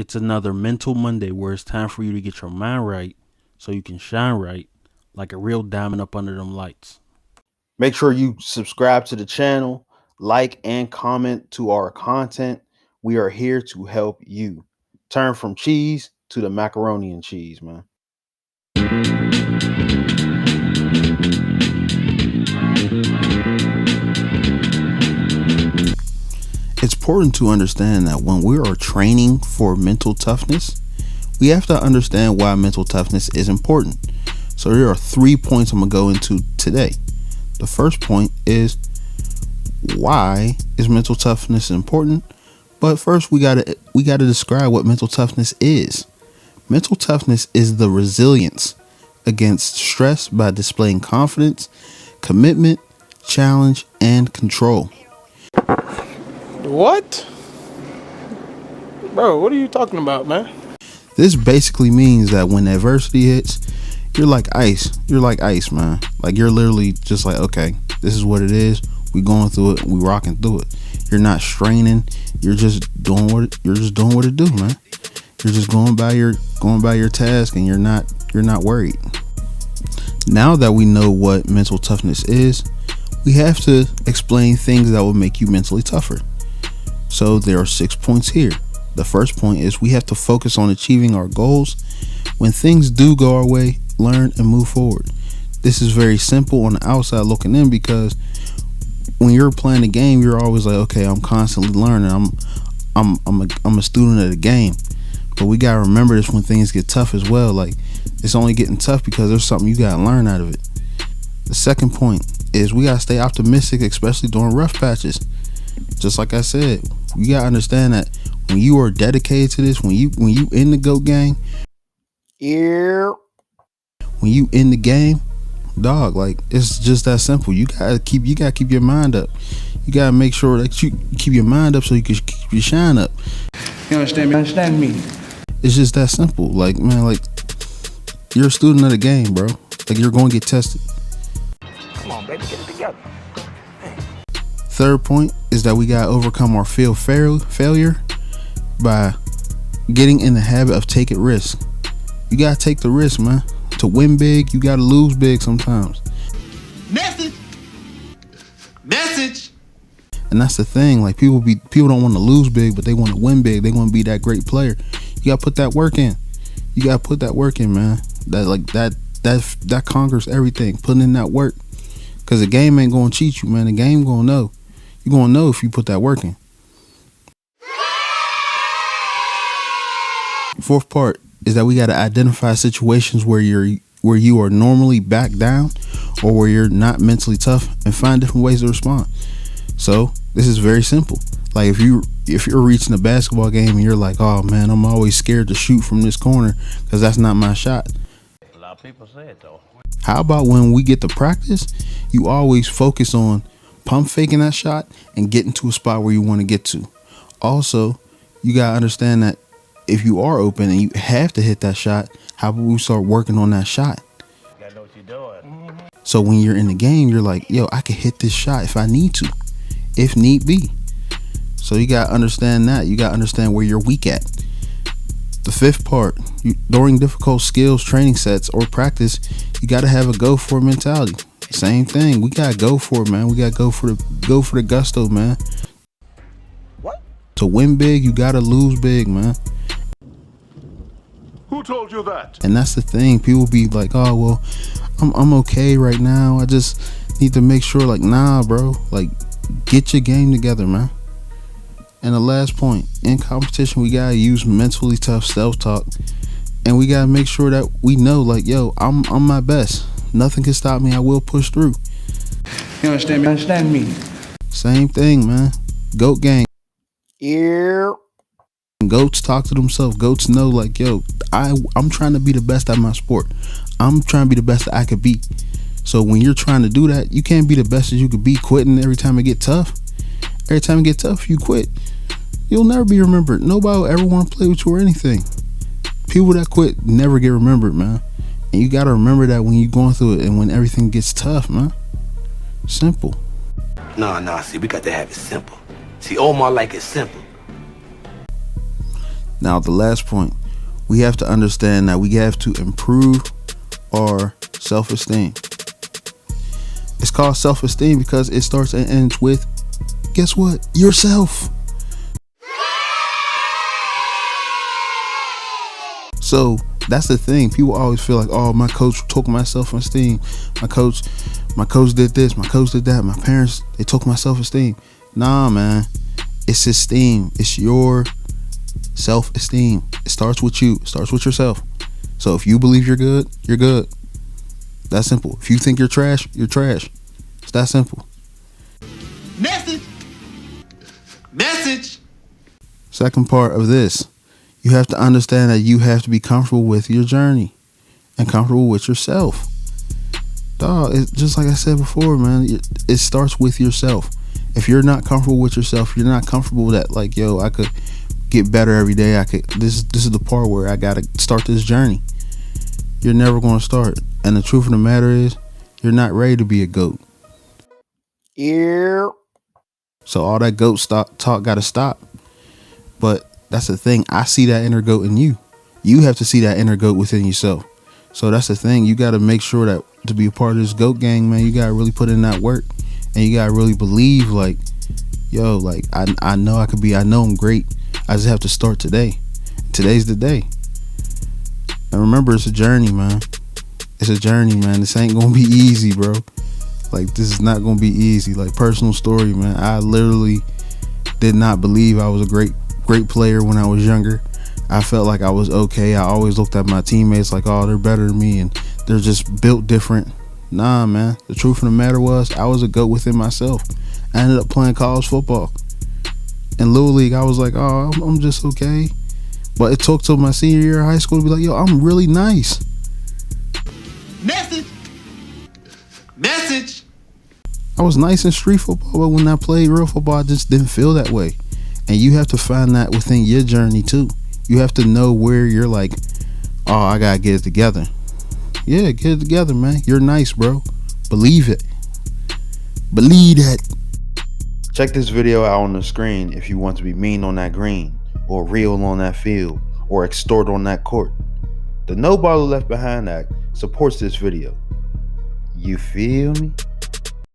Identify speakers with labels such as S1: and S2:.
S1: It's another Mental Monday where it's time for you to get your mind right so you can shine right like a real diamond up under them lights.
S2: Make sure you subscribe to the channel, like and comment to our content. We are here to help you turn from cheese to the macaroni and cheese, man. It's important to understand that when we are training for mental toughness, we have to understand why mental toughness is important. So there are 3 points I'm going to go into today. The first point is, why is mental toughness important? But first we got to describe what mental toughness is. Mental toughness is the resilience against stress by displaying confidence, commitment, challenge, and control.
S3: What? Bro, what are you talking about, man?
S2: This basically means that when adversity hits, you're like ice. You're like ice, man. Like you're literally just like, okay, this is what it is. We going through it. We rocking through it. You're not straining. You're just doing what it do, man. You're just going by your task, and you're not worried. Now that we know what mental toughness is, we have to explain things that will make you mentally tougher. So there are 6 points here. The first point is we have to focus on achieving our goals. When things do go our way, learn and move forward. This is very simple on the outside looking in, because when you're playing a game, you're always like, okay, I'm constantly learning. I'm a student of the game. But we gotta remember this when things get tough as well. Like, it's only getting tough because there's something you gotta learn out of it. The second point is we gotta stay optimistic, especially during rough patches. Just like I said, you gotta understand that when you are dedicated to this, when you in the GOAT gang, when you in the game, dog, like it's just that simple. You gotta keep your mind up. You gotta make sure that you keep your mind up so you can keep your shine up.
S3: You understand me?
S2: It's just that simple. Like, man, like you're a student of the game, bro. Like, you're going to get tested.
S3: Come on, baby, get it together.
S2: Third point is that we gotta overcome our failure by getting in the habit of taking risk. You gotta take the risk, man. To win big, you gotta lose big sometimes.
S4: Message.
S2: And that's the thing. Like, people don't want to lose big, but they want to win big. They want to be that great player. You gotta put that work in. You gotta put that work in, man. That conquers everything. Putting in that work, because the game ain't gonna cheat you, man. The game gonna know. You're gonna know if you put that work in. Fourth part is that we gotta identify situations where you are normally back down, or where you're not mentally tough, and find different ways to respond. So this is very simple. Like, if you're reaching a basketball game and you're like, oh man, I'm always scared to shoot from this corner because that's not my shot.
S5: A lot of people say it though.
S2: How about when we get to practice, you always focus on pump faking that shot and getting to a spot where you want to get to. Also, you gotta understand that if you are open and you have to hit that shot, how about we start working on that shot?
S5: You gotta know what you're doing.
S2: So when you're in the game, you're like, yo, I can hit this shot if I need to, if need be. So you gotta understand that. You gotta understand where you're weak at. The fifth part, during difficult skills training sets or practice, you gotta have a go for it mentality. Same thing. We gotta go for it, man. We gotta go for the gusto, man.
S3: What?
S2: To win big, you gotta lose big, man.
S4: Who told you that?
S2: And that's the thing. People be like, oh well, I'm okay right now. I just need to make sure. Like, nah, bro. Like, get your game together, man. And the last point, in competition, we gotta use mentally tough self-talk, and we gotta make sure that we know, like, yo, I'm my best. Nothing can stop me. I will push through.
S3: You understand me?
S2: Same thing, man. GOAT gang. Goats talk to themselves. Goats know, like, yo, I'm trying to be the best at my sport. I'm trying to be the best that I could be. So when you're trying to do that, you can't be the best as you could be quitting every time it get tough. Every time it get tough, you quit. You'll never be remembered. Nobody will ever want to play with you or anything. People that quit never get remembered, man. And you got to remember that when you're going through it and when everything gets tough, man. Simple.
S6: Nah, see, we got to have it simple. See, Omar like it simple.
S2: Now, the last point, we have to understand that we have to improve our self-esteem. It's called self-esteem because it starts and ends with, guess what? Yourself. So that's the thing. People always feel like, oh, my coach took my self-esteem. My coach did this. My coach did that. My parents, they took my self-esteem. Nah, man. It's esteem. It's your self-esteem. It starts with you. It starts with yourself. So if you believe you're good, you're good. That's simple. If you think you're trash, you're trash. It's that simple.
S4: Message.
S2: Second part of this, you have to understand that you have to be comfortable with your journey and comfortable with yourself. Dog, it's just like I said before, man, it starts with yourself. If you're not comfortable with yourself, you're not comfortable that, like, yo, I could get better every day. This is the part where I gotta start this journey. You're never gonna start. And the truth of the matter is, you're not ready to be a GOAT.
S3: Yeah.
S2: So all that GOAT talk gotta stop. But that's the thing. I see that inner GOAT in you. You have to see that inner GOAT within yourself. So that's the thing. You got to make sure that to be a part of this GOAT gang, man, you got to really put in that work. And you got to really believe, like, yo, like, I know I know I'm great. I just have to start today. Today's the day. And remember, it's a journey, man. It's a journey, man. This ain't going to be easy, bro. Like, this is not going to be easy. Like, personal story, man. I literally did not believe I was a great player when I was younger. I felt like I was okay. I always looked at my teammates like, oh, they're better than me and they're just built different. Nah, man. The truth of the matter was, I was a GOAT within myself. I ended up playing college football. In Little League, I was like, oh, I'm just okay. But it took till my senior year of high school to be like, yo, I'm really nice.
S4: Message.
S2: I was nice in street football, but when I played real football, I just didn't feel that way. And you have to find that within your journey too. You have to know where you're like, oh, I gotta get it together. Yeah, get it together, man. You're nice, bro. Believe it. Believe that. Check this video out on the screen if you want to be mean on that green, or real on that field, or extort on that court. The No Baller Left Behind Act supports this video. You feel me?